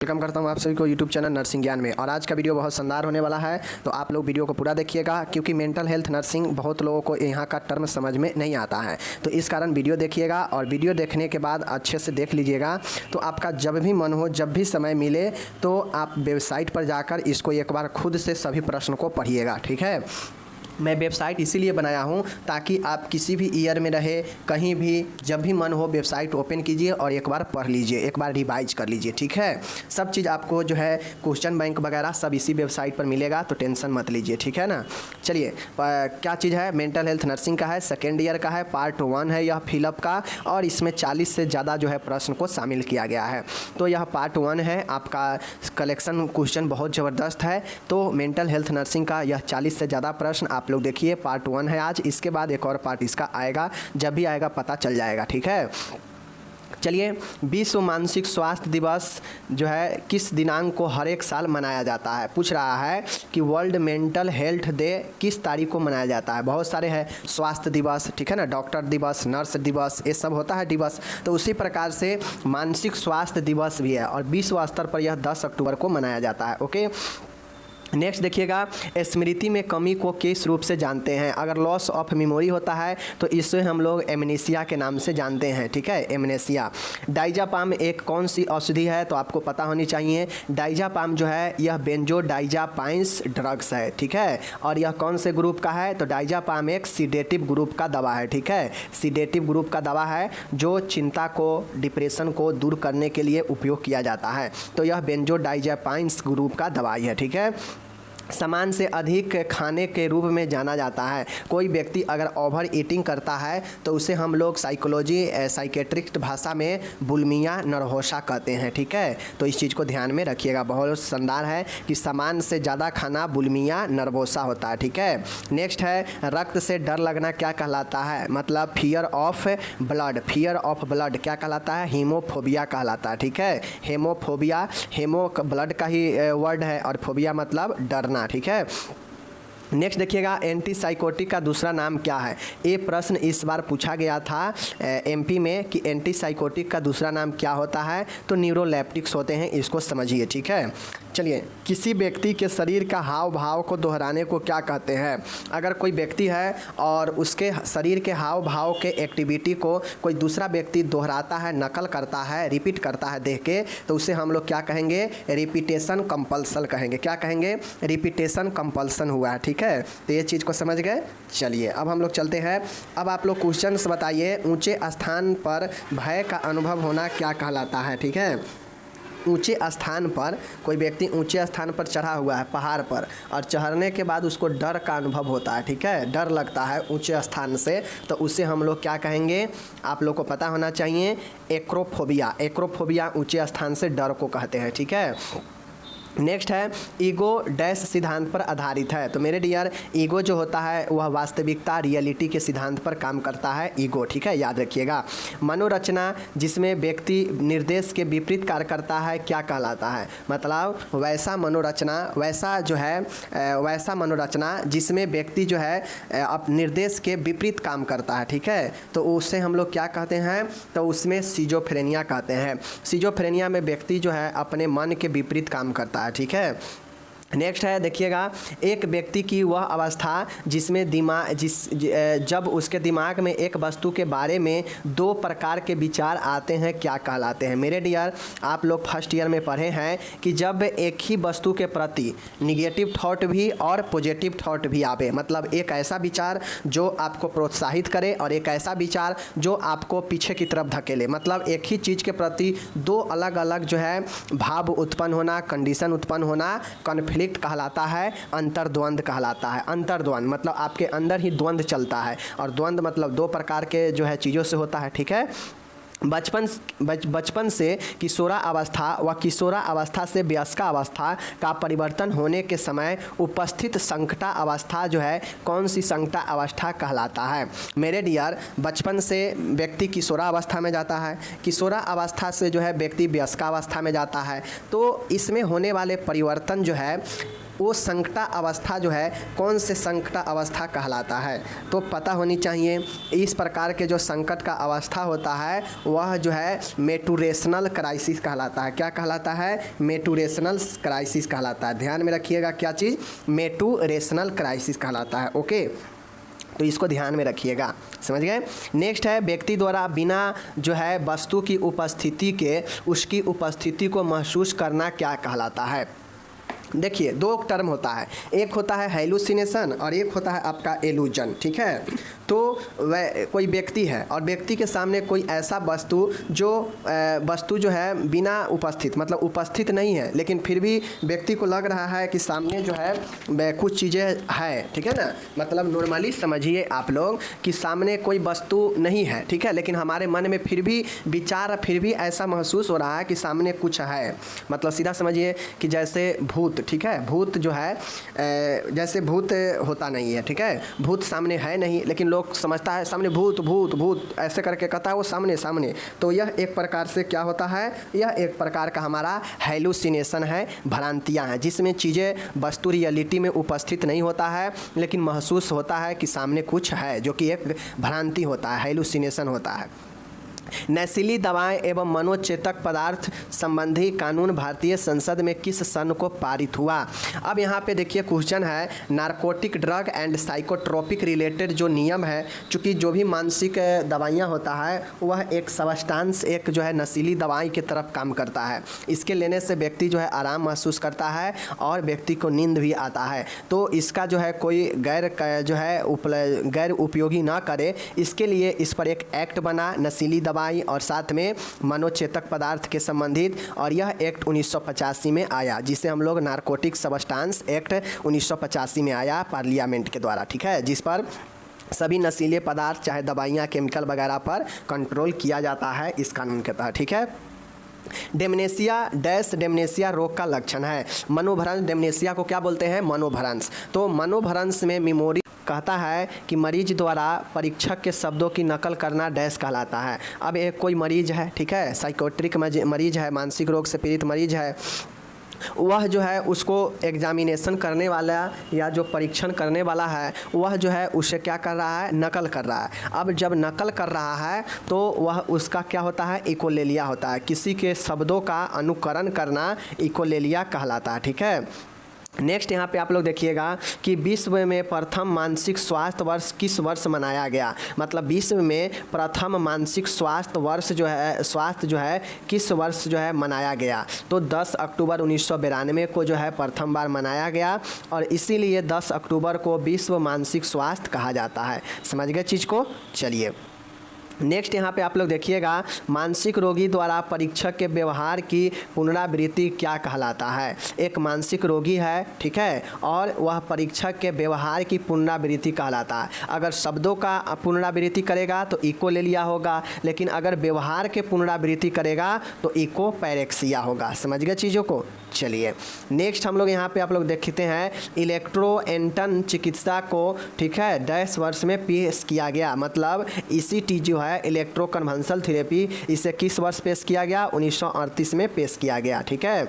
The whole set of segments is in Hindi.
वेलकम करता हूं आप सभी को यूट्यूब चैनल नर्सिंग ज्ञान में। और आज का वीडियो बहुत शानदार होने वाला है, तो आप लोग वीडियो को पूरा देखिएगा, क्योंकि मेंटल हेल्थ नर्सिंग बहुत लोगों को यहाँ का टर्म समझ में नहीं आता है। तो इस कारण वीडियो देखिएगा, और वीडियो देखने के बाद अच्छे से देख लीजिएगा। तो आपका जब भी मन हो, जब भी समय मिले, तो आप वेबसाइट पर जाकर इसको एक बार खुद से सभी प्रश्न को पढ़िएगा। ठीक है, मैं वेबसाइट इसीलिए बनाया हूँ ताकि आप किसी भी ईयर में रहे, कहीं भी जब भी मन हो वेबसाइट ओपन कीजिए और एक बार पढ़ लीजिए, एक बार रिवाइज कर लीजिए। ठीक है, सब चीज़ आपको जो है क्वेश्चन बैंक वगैरह सब इसी वेबसाइट पर मिलेगा, तो टेंशन मत लीजिए। ठीक है ना। चलिए, क्या चीज़ है, मेंटल हेल्थ नर्सिंग का है, सेकेंड ईयर का है, पार्ट 1 है यह फिलअप का, और इसमें 40 से ज़्यादा जो है प्रश्न को शामिल किया गया है। तो यह पार्ट 1 है, आपका कलेक्शन क्वेश्चन बहुत ज़बरदस्त है। तो मेंटल हेल्थ नर्सिंग का यह 40 से ज़्यादा प्रश्न आप लोग देखिए, पार्ट 1 है आज। इसके बाद एक और पार्ट इसका आएगा, जब भी आएगा पता चल जाएगा। ठीक है, चलिए, विश्व मानसिक स्वास्थ्य दिवस जो है किस दिनांक को हर एक साल मनाया जाता है। पूछ रहा है कि वर्ल्ड मेंटल हेल्थ डे किस तारीख को मनाया जाता है। बहुत सारे हैं, स्वास्थ्य दिवस, ठीक है ना, डॉक्टर दिवस, नर्स दिवस, ये सब होता है दिवस। तो उसी प्रकार से मानसिक स्वास्थ्य दिवस भी है, और विश्व स्तर पर यह 10 अक्टूबर को मनाया जाता है। ओके, नेक्स्ट देखिएगा, स्मृति में कमी को किस रूप से जानते हैं। अगर लॉस ऑफ मेमोरी होता है तो इसे हम लोग एमनेसिया के नाम से जानते हैं। ठीक है, एमनेसिया। डाइजापाम एक कौन सी औषधि है, तो आपको पता होनी चाहिए। डाइजापाम जो है यह बेंजोडाइजापाइंस ड्रग्स है। ठीक है, और यह कौन से ग्रुप का है, तो डाइजापाम एक सीडेटिव ग्रुप का दवा है। ठीक है, सीडेटिव ग्रुप का दवा है जो चिंता को, डिप्रेशन को दूर करने के लिए उपयोग किया जाता है। तो यह बेंजोडाइजापाइंस ग्रुप का दवाई है। ठीक है, सामान से अधिक खाने के रूप में जाना जाता है। कोई व्यक्ति अगर ओवर ईटिंग करता है तो उसे हम लोग साइकेट्रिक भाषा में बुलिमिया नरहोशा कहते हैं। ठीक है, तो इस चीज़ को ध्यान में रखिएगा, बहुत शानदार है कि सामान से ज़्यादा खाना बुलिमिया नरवोसा होता है। ठीक है, नेक्स्ट है, रक्त से डर लगना क्या कहलाता है, मतलब fear of blood. Fear of blood क्या कहलाता है, हीमोफोबिया कहलाता है। ठीक है, हेमोफोबिया, हेमो ब्लड का ही वर्ड है, और फोबिया मतलब डरना। ठीक है, नेक्स्ट देखिएगा, एंटीसाइकोटिक का दूसरा नाम क्या है। ये प्रश्न इस बार पूछा गया था एमपी में कि एंटीसाइकोटिक का दूसरा नाम क्या होता है, तो न्यूरोलेप्टिक्स होते हैं, इसको समझिए। ठीक है, चलिए, किसी व्यक्ति के शरीर का हाव भाव को दोहराने को क्या कहते हैं। अगर कोई व्यक्ति है और उसके शरीर के हाव भाव के एक्टिविटी को कोई दूसरा व्यक्ति दोहराता है, नकल करता है, रिपीट करता है देख के, तो उसे हम लोग क्या कहेंगे, रिपीटेशन कंपल्सन कहेंगे। क्या कहेंगे, रिपीटेशन कंपल्सन हुआ है। ठीक है, तो ये चीज़ को समझ गए। चलिए, अब हम लोग चलते हैं। अब आप लोग क्वेश्चन बताइए, ऊंचे स्थान पर भय का अनुभव होना क्या कहलाता है। ठीक है, ऊंचे स्थान पर कोई व्यक्ति ऊंचे स्थान पर चढ़ा हुआ है पहाड़ पर, और चढ़ने के बाद उसको डर का अनुभव होता है। ठीक है, डर लगता है ऊंचे स्थान से, तो उसे हम लोग क्या कहेंगे, आप लोग को पता होना चाहिए, एक्रोफोबिया। एक्रोफोबिया ऊंचे स्थान से डर को कहते हैं। ठीक है, नेक्स्ट है, ईगो डैश सिद्धांत पर आधारित है। तो मेरे डियर, ईगो जो होता है वह वास्तविकता, रियलिटी के सिद्धांत पर काम करता है, ईगो। ठीक है, याद रखिएगा। मनोरचना जिसमें व्यक्ति निर्देश के विपरीत कार्य करता है क्या कहलाता है, मतलब वैसा मनोरचना, वैसा जो है वैसा मनोरचना जिसमें व्यक्ति जो है अब निर्देश के विपरीत काम करता है। ठीक है, तो उससे हम लोग क्या कहते हैं, तो उसमें सिजोफ्रेनिया कहते हैं। सिजोफ्रेनिया में व्यक्ति जो है अपने मन के विपरीत काम करता है। ठीक है, नेक्स्ट है, देखिएगा, एक व्यक्ति की वह अवस्था जिसमें जब उसके दिमाग में एक वस्तु के बारे में दो प्रकार के विचार आते हैं क्या कहलाते हैं। मेरे डियर, आप लोग फर्स्ट ईयर में पढ़े हैं कि जब एक ही वस्तु के प्रति निगेटिव थॉट भी और पॉजिटिव थॉट भी आवे, मतलब एक ऐसा विचार जो आपको प्रोत्साहित करे और एक ऐसा विचार जो आपको पीछे की तरफ धकेले, मतलब एक ही चीज़ के प्रति दो अलग अलग जो है भाव उत्पन्न होना, कंडीशन उत्पन्न होना, कॉन्फ्लिक्ट कहलाता है, अंतर्द्वंद कहलाता है। अंतर्द्वंद मतलब आपके अंदर ही द्वंद्व चलता है, और द्वंद्व मतलब दो प्रकार के जो है चीज़ों से होता है। ठीक है, बचपन से किशोरा अवस्था व किशोरा अवस्था से वयस्का अवस्था का परिवर्तन होने के समय उपस्थित संकटा अवस्था जो है कौन सी संकटा अवस्था कहलाता है। मेरे डियर, बचपन से व्यक्ति किशोरा अवस्था में जाता है, किशोरा अवस्था से जो है व्यक्ति वयस्का अवस्था में जाता है, तो इसमें होने वाले परिवर्तन जो है वो संकटा अवस्था जो है कौन से संकटा अवस्था कहलाता है, तो पता होनी चाहिए। इस प्रकार के जो संकट का अवस्था होता है वह जो है मेटूरेशनल क्राइसिस कहलाता है। क्या कहलाता है? मेटूरेशनल क्राइसिस कहलाता है। ध्यान में रखिएगा क्या चीज़? मेटूरेशनल क्राइसिस कहलाता है। ओके, तो इसको ध्यान में रखिएगा, समझ गए। नेक्स्ट है व्यक्ति द्वारा बिना जो है वस्तु की उपस्थिति के उसकी उपस्थिति को महसूस करना क्या कहलाता है। देखिए, दो टर्म होता है, एक होता है हेलुसिनेशन और एक होता है आपका एलूजन, ठीक है। तो वह कोई व्यक्ति है और व्यक्ति के सामने कोई ऐसा वस्तु जो है बिना उपस्थित, मतलब उपस्थित नहीं है, लेकिन फिर भी व्यक्ति को लग रहा है कि सामने जो है कुछ चीज़ें है, ठीक है ना। मतलब नॉर्मली समझिए आप लोग कि सामने कोई वस्तु नहीं है, ठीक है, लेकिन हमारे मन में फिर भी विचार, फिर भी ऐसा महसूस हो रहा है कि सामने कुछ है। मतलब सीधा समझिए कि जैसे भूत, ठीक है, भूत जो है जैसे भूत होता नहीं है, ठीक है, भूत सामने है नहीं, लेकिन लोग समझता है सामने भूत भूत भूत ऐसे करके कहता है वो सामने सामने। तो यह एक प्रकार से क्या होता है, यह एक प्रकार का हमारा हेलुसिनेशन है, भ्रांतियाँ हैं, जिसमें चीज़ें वस्तु रियलिटी में उपस्थित नहीं होता है लेकिन महसूस होता है कि सामने कुछ है, जो कि एक भ्रांति होता है, हेलुसिनेशन होता है। नशीली दवाएं एवं मनोचेतक पदार्थ संबंधी कानून भारतीय संसद में किस सन को पारित हुआ। अब यहाँ पे देखिए क्वेश्चन है, narcotic drug and psychotropic related जो नियम है, चूँकि जो भी मानसिक दवाइयाँ होता है वह एक सब्सटेंस, एक जो है नशीली दवाई की तरफ काम करता है। इसके लेने से व्यक्ति जो है आराम महसूस करता है और व्यक्ति को नींद भी आता है। तो इसका जो है कोई गैर उपयोगी ना करे, इसके लिए इस पर एक एक्ट बना, नशीली दवा और साथ में मनोचेतक पदार्थ के संबंधित, और यह एक्ट 1985 में आया, जिसे हम लोग नारकोटिक सब्सटेंस एक्ट 1985 में आया पार्लियामेंट के द्वारा, ठीक है, जिस पर सभी नशीले पदार्थ चाहे दवाइयाँ, केमिकल वगैरह पर कंट्रोल किया जाता है इस कानून के तहत, ठीक है। डेमनेशिया रोग का लक्षण है। मनोभ्रंश, डेमनेशिया को क्या बोलते हैं? मनोभ्रंश। तो मनोभ्रंश में मेमोरी कहता है कि मरीज द्वारा परीक्षक के शब्दों की नकल करना डैश कहलाता है। अब एक कोई मरीज है, ठीक है, साइकोट्रिक मरीज है, मानसिक रोग से पीड़ित मरीज है, वह जो है उसको एग्जामिनेशन करने वाला या जो परीक्षण करने वाला है वह जो है उसे क्या कर रहा है? नकल कर रहा है। अब जब नकल कर रहा है तो वह उसका क्या होता है? इकोलेलिया होता है। किसी के शब्दों का अनुकरण करना इकोलेलिया कहलाता है, ठीक है। नेक्स्ट यहाँ पे आप लोग देखिएगा कि विश्व में प्रथम मानसिक स्वास्थ्य वर्ष किस वर्ष मनाया गया। मतलब विश्व में प्रथम मानसिक स्वास्थ्य जो है किस वर्ष जो है मनाया गया। तो 10 अक्टूबर 1992 को जो है प्रथम बार मनाया गया और इसीलिए 10 अक्टूबर को विश्व मानसिक स्वास्थ्य कहा जाता है। समझ गए चीज़ को? चलिए नेक्स्ट यहाँ पे आप लोग देखिएगा, मानसिक रोगी द्वारा परीक्षक के व्यवहार की पुनरावृत्ति क्या कहलाता है। एक मानसिक रोगी है, ठीक है, और वह परीक्षक के व्यवहार की पुनरावृत्ति कहलाता है। अगर शब्दों का पुनरावृत्ति करेगा तो इकोलेलिया होगा, लेकिन अगर व्यवहार के पुनरावृत्ति करेगा तो इकोपैरेक्सिया होगा। समझ गए चीज़ों को? चलिए नेक्स्ट हम लोग यहाँ पे आप लोग देखते हैं, इलेक्ट्रोएंटन चिकित्सा को, ठीक है, डैश वर्ष में पेश किया गया। मतलब ईसीटी जो है इलेक्ट्रो कन्वल्सन थेरेपी, इसे किस वर्ष पेश किया गया? 1938 में पेश किया गया, ठीक है।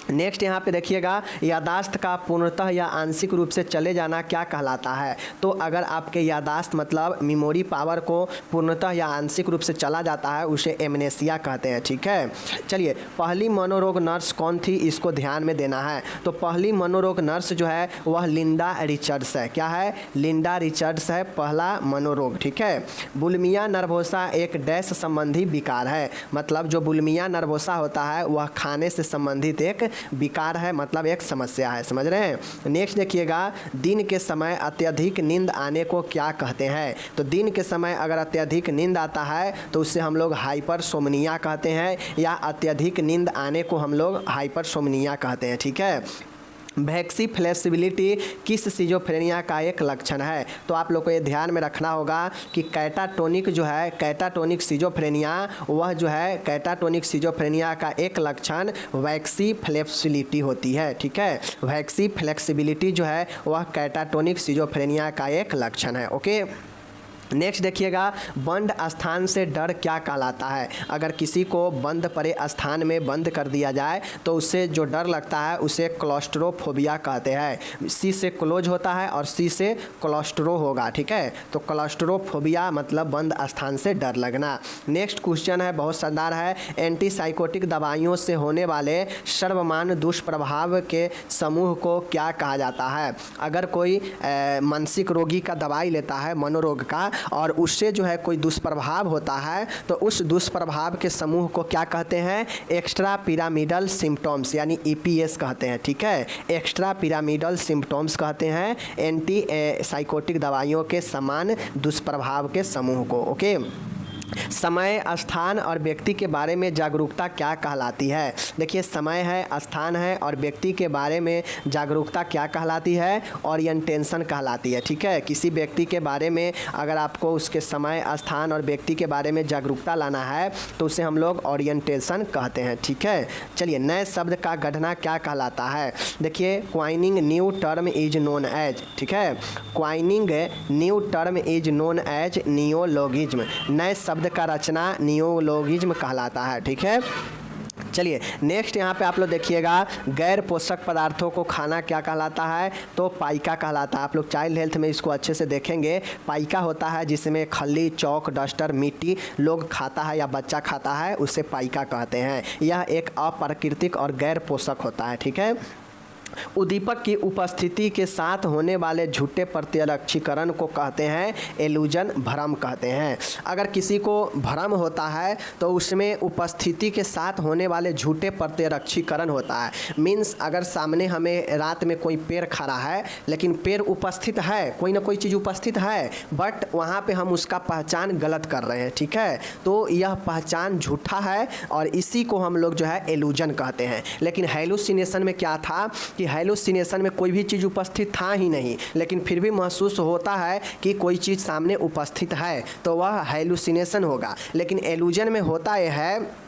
नेक्स्ट यहाँ पे देखिएगा, यादाश्त का पूर्णतः या आंशिक रूप से चले जाना क्या कहलाता है। तो अगर आपके यादाश्त मतलब मेमोरी पावर को पूर्णतः या आंशिक रूप से चला जाता है उसे एमनेसिया कहते हैं, ठीक है। चलिए, पहली मनोरोग नर्स कौन थी, इसको ध्यान में देना है। तो पहली मनोरोग नर्स जो है वह लिंडा रिचर्ड्स है। क्या है? लिंडा रिचर्ड्स है पहला मनोरोग, ठीक है। बुलिमिया नर्वोसा एक डैश संबंधी विकार है। मतलब जो बुलिमिया नर्वोसा होता है वह खाने से संबंधित एक विकार है, मतलब एक समस्या है। समझ रहे हैं? नेक्स्ट देखिएगा, दिन के समय अत्यधिक नींद आने को क्या कहते हैं। तो दिन के समय अगर अत्यधिक नींद आता है तो उससे हम लोग हाइपरसोमनिया कहते हैं, या अत्यधिक नींद आने को हम लोग हाइपरसोमनिया कहते हैं, ठीक है। वैक्सी फ्लेक्सिबिलिटी किस सिजोफ्रेनिया का एक लक्षण है। तो आप लोग को ये ध्यान में रखना होगा कि कैटाटोनिक जो है, कैटाटोनिक सिजोफ्रेनिया, वह जो है कैटाटोनिक सिजोफ्रेनिया का एक लक्षण वैक्सी फ्लेक्सिबिलिटी होती है, ठीक है। वैक्सी फ्लेक्सिबिलिटी जो है वह कैटाटोनिक सिजोफ्रेनिया का एक लक्षण है। ओके, नेक्स्ट देखिएगा, बंद स्थान से डर क्या कहलाता है। अगर किसी को बंद पड़े स्थान में बंद कर दिया जाए तो उससे जो डर लगता है उसे क्लॉस्ट्रोफोबिया कहते हैं। सी से क्लोज होता है और सी से क्लॉस्ट्रो होगा, ठीक है। तो क्लॉस्ट्रोफोबिया मतलब बंद स्थान से डर लगना। नेक्स्ट क्वेश्चन है, बहुत शानदार है, एंटीसाइकोटिक दवाइयों से होने वाले सर्वमान्य दुष्प्रभाव के समूह को क्या कहा जाता है। अगर कोई मानसिक रोगी का दवाई लेता है, मनोरोग का, और उससे जो है कोई दुष्प्रभाव होता है तो उस दुष्प्रभाव के समूह को क्या कहते हैं, एक्स्ट्रा पिरामिडल सिम्टम्स यानी EPS कहते हैं, ठीक है। एक्स्ट्रा पिरामिडल सिम्टम्स कहते हैं एंटी साइकोटिक दवाइयों के समान दुष्प्रभाव के समूह को, ओके। समय, स्थान और व्यक्ति के बारे में जागरूकता क्या कहलाती है। देखिए, समय है, स्थान है और व्यक्ति के बारे में जागरूकता क्या कहलाती है, ओरिएंटेशन कहलाती है, ठीक है। किसी व्यक्ति के बारे में अगर आपको उसके समय, स्थान और व्यक्ति के बारे में जागरूकता लाना है तो उसे हम लोग ओरिएंटेशन कहते हैं, ठीक है। चलिए, नए शब्द का गढ़ना क्या कहलाता है। देखिए, coining new term is known as, ठीक है। Coining new term is known as neologism. नए शब्द का रचना नियोलॉगिज्म कहलाता है, ठीक है। चलिए, नेक्स्ट यहाँ पे आप लोग देखिएगा, गैर पोषक पदार्थों को खाना क्या कहलाता है, तो पाइका कहलाता है। आप लोग चाइल्ड हेल्थ में इसको अच्छे से देखेंगे। पाइका होता है जिसमें खल्ली, चौक, डस्टर, मिट्टी लोग खाता है या बच्चा खाता है, उसे पाइका कहते हैं। यह एक अप्राकृतिक और गैर पोषक होता है, ठीक है। उद्दीपक की उपस्थिति के साथ होने वाले झूठे प्रत्यक्षीकरण को कहते हैं एलूजन, भ्रम कहते हैं। अगर किसी को भ्रम होता है तो उसमें उपस्थिति के साथ होने वाले झूठे प्रत्यक्षीकरण होता है। मीन्स अगर सामने हमें रात में कोई पेड़ खड़ा है लेकिन पेड़ उपस्थित है, कोई ना कोई चीज़ उपस्थित है, बट वहाँ पे हम उसका पहचान गलत कर रहे हैं, ठीक है। तो यह पहचान झूठा है और इसी को हम लोग जो है एलूजन कहते हैं। लेकिन हैलुसिनेशन में क्या था कि हैलुसिनेशन में कोई भी चीज़ उपस्थित था ही नहीं, लेकिन फिर भी महसूस होता है कि कोई चीज़ सामने उपस्थित है, तो वह हैलुसिनेशन होगा। लेकिन एलूजन में होता यह है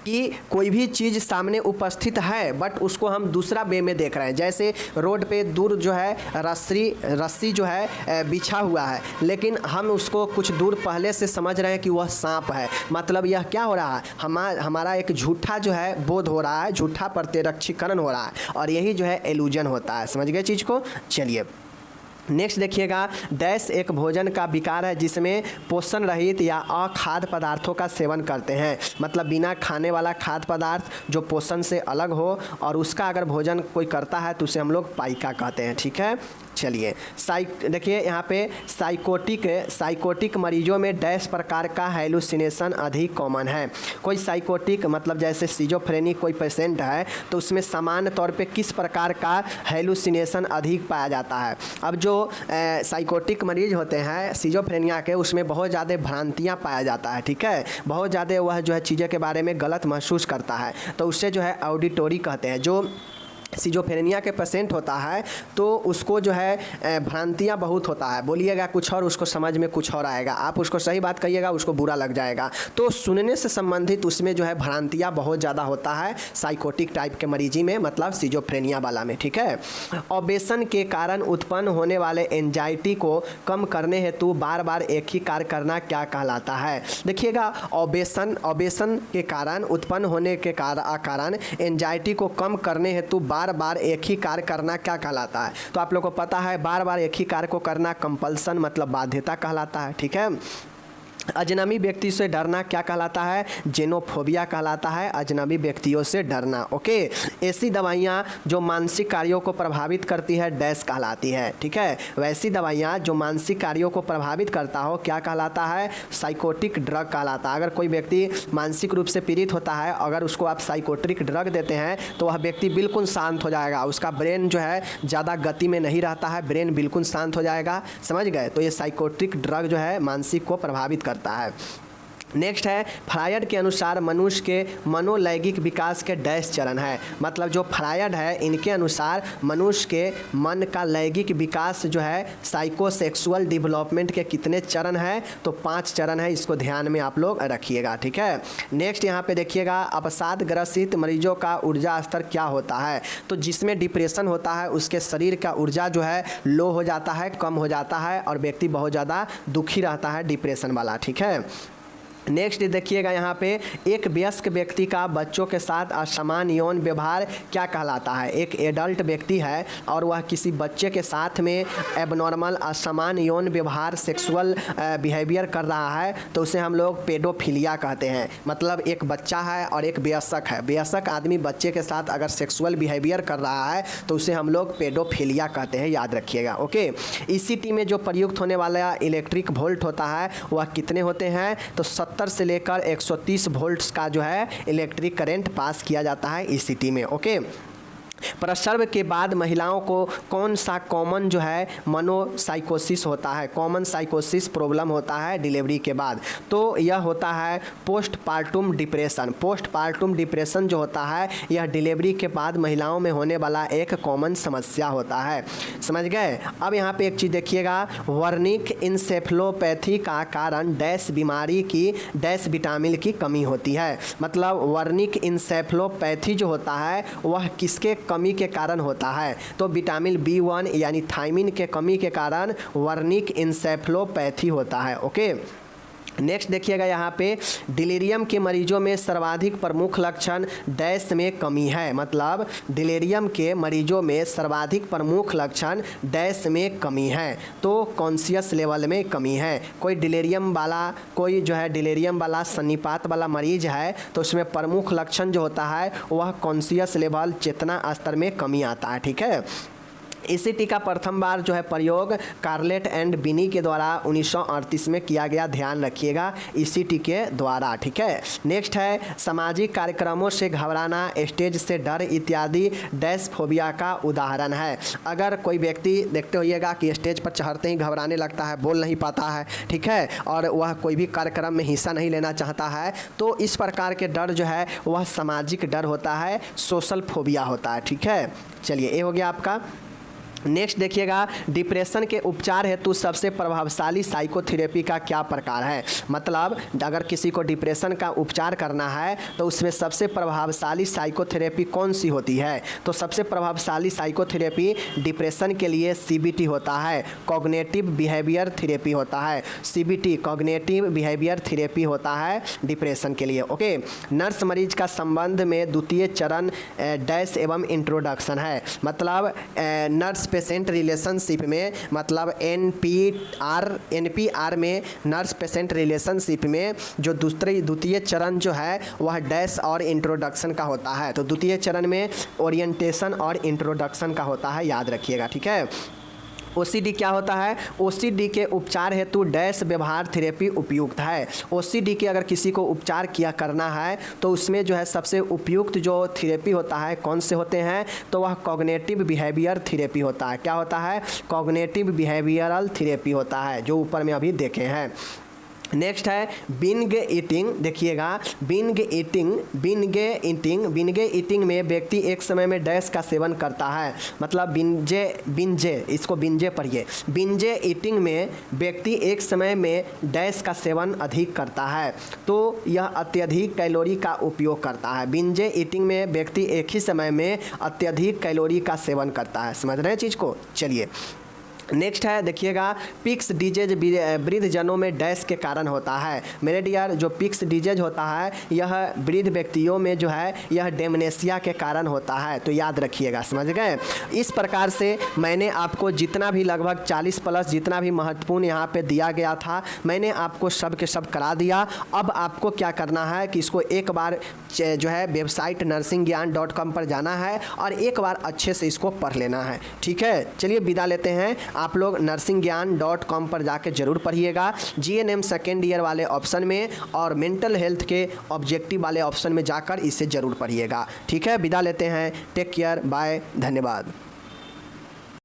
कि कोई भी चीज़ सामने उपस्थित है बट उसको हम दूसरा वे में देख रहे हैं। जैसे रोड पे दूर जो है रस्सी जो है बिछा हुआ है, लेकिन हम उसको कुछ दूर पहले से समझ रहे हैं कि वह सांप है। मतलब यह क्या हो रहा है, हमारा एक झूठा जो है बोध हो रहा है, झूठा प्रत्यक्षीकरण हो रहा है, और यही जो है एलूजन होता है। समझ गए चीज़ को। चलिए, नेक्स्ट देखिएगा, डैश एक भोजन का विकार है जिसमें पोषण रहित या अखाद्य पदार्थों का सेवन करते हैं। मतलब बिना खाने वाला खाद्य पदार्थ जो पोषण से अलग हो और उसका अगर भोजन कोई करता है तो उसे हम लोग पाइका कहते हैं, ठीक है। चलिए, देखिए यहाँ पे साइकोटिक मरीजों में डैश प्रकार का हैलुसिनेशन अधिक कॉमन है। कोई साइकोटिक मतलब जैसे सिजोफ्रेनिक कोई पेशेंट है तो उसमें सामान्य तौर पे किस प्रकार का हैलुसिनेशन अधिक पाया जाता है। अब जो साइकोटिक मरीज होते हैं सिजोफ्रेनिया के, उसमें बहुत ज़्यादा भ्रांतियाँ पाया जाता है, ठीक है। बहुत ज़्यादा वह जो है चीज़ों के बारे में गलत महसूस करता है, तो उससे जो है ऑडिटोरी कहते हैं। जो सिजोफ्रेनिया के पेशेंट होता है तो उसको जो है भ्रांतियाँ बहुत होता है, बोलिएगा कुछ और उसको समझ में कुछ और आएगा, आप उसको सही बात कहिएगा उसको बुरा लग जाएगा। तो सुनने से संबंधित उसमें जो है भ्रांतियाँ बहुत ज़्यादा होता है साइकोटिक टाइप के मरीजी में, मतलब सिजोफ्रेनिया वाला में, ठीक है। ऑबेसन के कारण उत्पन्न होने वाले एंजाइटी को कम करने हेतु बार बार एक ही कार्य करना क्या कहलाता है। देखिएगा, ऑबेसन के कारण उत्पन्न होने के कारण एंजाइटी को कम करने हेतु बार बार एक ही कार्य करना क्या कहलाता है। तो आप लोग को पता है बार बार एक ही कार्य को करना कंपल्सन मतलब बाध्यता कहलाता है, ठीक है। अजनबी व्यक्ति से डरना क्या कहलाता है, जेनोफोबिया कहलाता है, अजनबी व्यक्तियों से डरना, ओके। ऐसी दवाइयाँ जो मानसिक कार्यों को प्रभावित करती है डैश कहलाती है, ठीक है। वैसी दवाइयाँ जो मानसिक कार्यों को प्रभावित करता हो क्या कहलाता है, साइकोटिक ड्रग कहलाता है। अगर कोई व्यक्ति मानसिक रूप से पीड़ित होता है, अगर उसको आप साइकोट्रिक ड्रग देते हैं तो वह व्यक्ति बिल्कुल शांत हो जाएगा, उसका ब्रेन जो है ज़्यादा गति में नहीं रहता है, ब्रेन बिल्कुल शांत हो जाएगा। समझ गए। तो ये साइकोट्रिक ड्रग जो है मानसिक को प्रभावित करता है। नेक्स्ट है फ्रायड के अनुसार मनुष्य के मनोलैंगिक विकास के डैश चरण है। मतलब जो फ्रायड है इनके अनुसार मनुष्य के मन का लैंगिक विकास जो है साइकोसेक्सुअल डेवलपमेंट के कितने चरण है, तो 5 चरण है। इसको ध्यान में आप लोग रखिएगा, ठीक है। नेक्स्ट यहाँ पे देखिएगा अवसाद ग्रसित मरीजों का ऊर्जा स्तर क्या होता है। तो जिसमें डिप्रेशन होता है उसके शरीर का ऊर्जा जो है लो हो जाता है, कम हो जाता है और व्यक्ति बहुत ज़्यादा दुखी रहता है डिप्रेशन वाला, ठीक है। नेक्स्ट देखिएगा यहाँ पे एक वयस्क व्यक्ति का बच्चों के साथ असमान यौन व्यवहार क्या कहलाता है। एक एडल्ट व्यक्ति है और वह किसी बच्चे के साथ में एबनॉर्मल असमान यौन व्यवहार सेक्सुअल बिहेवियर कर रहा है तो उसे हम लोग पेडोफिलिया कहते हैं। मतलब एक बच्चा है और एक वयस्क है, वयस्क आदमी बच्चे के साथ अगर सेक्सुअल बिहेवियर कर रहा है तो उसे हम लोग पेडोफिलिया कहते हैं, याद रखिएगा, ओके। ईसीटी में जो प्रयुक्त होने वाला इलेक्ट्रिक वोल्ट होता है वह कितने होते हैं, तो 70 से लेकर 130 वोल्ट्स का जो है इलेक्ट्रिक करंट पास किया जाता है ईसीटी में, ओके। प्रसव के बाद महिलाओं को कौन सा कॉमन जो है मनोसाइकोसिस होता है, कॉमन साइकोसिस प्रॉब्लम होता है डिलीवरी के बाद, तो यह होता है पोस्टपार्टम डिप्रेशन। पोस्टपार्टम डिप्रेशन जो होता है यह डिलीवरी के बाद महिलाओं में होने वाला एक कॉमन समस्या होता है, समझ गए। अब यहाँ पे एक चीज़ देखिएगा, वर्निक इंसेफेलोपैथी का कारण डैश बीमारी की डैश विटामिन की कमी होती है। मतलब वर्निक इंसेफेलोपैथी जो होता है वह किसके कमी के कारण होता है, तो विटामिन B1 यानी थायमिन के कमी के कारण वर्निक इंसेफेलोपैथी होता है, ओके। नेक्स्ट देखिएगा यहाँ पे डिलीरियम के मरीजों में सर्वाधिक प्रमुख लक्षण डैश में कमी है। मतलब डिलीरियम के मरीजों में सर्वाधिक प्रमुख लक्षण डैश में कमी है, तो कॉन्शियस लेवल में कमी है। कोई डिलीरियम वाला सन्निपात वाला मरीज है तो उसमें प्रमुख लक्षण जो होता है वह कॉन्शियस लेवल चेतना स्तर में कमी आता है, ठीक है। ईसीटी का प्रथम बार जो है प्रयोग कार्लेट एंड बिनी के द्वारा 1938 में किया गया, ध्यान रखिएगा, ईसीटी के द्वारा, ठीक है। नेक्स्ट है सामाजिक कार्यक्रमों से घबराना, स्टेज से डर इत्यादि डैश फोबिया का उदाहरण है। अगर कोई व्यक्ति देखते होइएगा कि स्टेज पर चढ़ते ही घबराने लगता है, बोल नहीं पाता है, ठीक है, और वह कोई भी कार्यक्रम में हिस्सा नहीं लेना चाहता है, तो इस प्रकार के डर जो है वह सामाजिक डर होता है, सोशल फोबिया होता है, ठीक है। चलिए ये हो गया आपका। नेक्स्ट देखिएगा डिप्रेशन के उपचार हेतु सबसे प्रभावशाली साइकोथेरेपी का क्या प्रकार है। मतलब अगर किसी को डिप्रेशन का उपचार करना है तो उसमें सबसे प्रभावशाली साइकोथेरेपी कौन सी होती है, तो सबसे प्रभावशाली साइकोथेरेपी डिप्रेशन के लिए CBT होता है, कॉग्निटिव बिहेवियर थेरेपी होता है। CBT कॉग्निटिव बिहेवियर थेरेपी होता है डिप्रेशन के लिए, ओके। नर्स मरीज का संबंध में द्वितीय चरण डैश एवं इंट्रोडक्शन है। मतलब नर्स पेशेंट रिलेशनशिप में, मतलब NPR में नर्स पेशेंट रिलेशनशिप में जो द्वितीय चरण जो है वह डैश और इंट्रोडक्शन का होता है। तो द्वितीय चरण में ओरिएंटेशन और इंट्रोडक्शन का होता है, याद रखिएगा, ठीक है। OCD क्या होता है, OCD के उपचार हेतु डैश व्यवहार थेरेपी उपयुक्त है। OCD के अगर किसी को उपचार किया करना है तो उसमें जो है सबसे उपयुक्त जो थेरेपी होता है कौन से होते हैं, तो वह कॉग्निटिव बिहेवियर थेरेपी होता है। क्या होता है, कॉग्निटिव बिहेवियरल थेरेपी होता है, जो ऊपर में अभी देखे हैं। नेक्स्ट है बिंग ईटिंग। देखिएगा बिंग ईटिंग में व्यक्ति एक समय में डैश का सेवन करता है। मतलब बिंजे इसको बिंजे पढ़िए। बिंजे ईटिंग में व्यक्ति एक समय में डैश का सेवन अधिक करता है, तो यह अत्यधिक कैलोरी का उपयोग करता है। बिंजे ईटिंग में व्यक्ति एक ही समय में अत्यधिक कैलोरी का सेवन करता है। समझ रहे हैं चीज़ को। चलिए नेक्स्ट है देखिएगा पिक्स डिजीज वृद्ध जनों में डैश के कारण होता है। मेरे डियर जो पिक्स डिजीज होता है यह वृद्ध व्यक्तियों में जो है यह डेमनेशिया के कारण होता है, तो याद रखिएगा, समझ गए। इस प्रकार से मैंने आपको जितना भी लगभग 40+ जितना भी महत्वपूर्ण यहाँ पे दिया गया था मैंने आपको सब के सब करा दिया। अब आपको क्या करना है कि इसको एक बार जो है वेबसाइट nursingyan.com पर जाना है और एक बार अच्छे से इसको पढ़ लेना है, ठीक है। चलिए विदा लेते हैं। आप लोग nursingyan.com पर जाके जरूर पढ़िएगा। GNM सेकेंड ईयर वाले ऑप्शन में और मेंटल हेल्थ के ऑब्जेक्टिव वाले ऑप्शन में जाकर इसे जरूर पढ़िएगा, ठीक है। विदा लेते हैं। टेक केयर, बाय, धन्यवाद।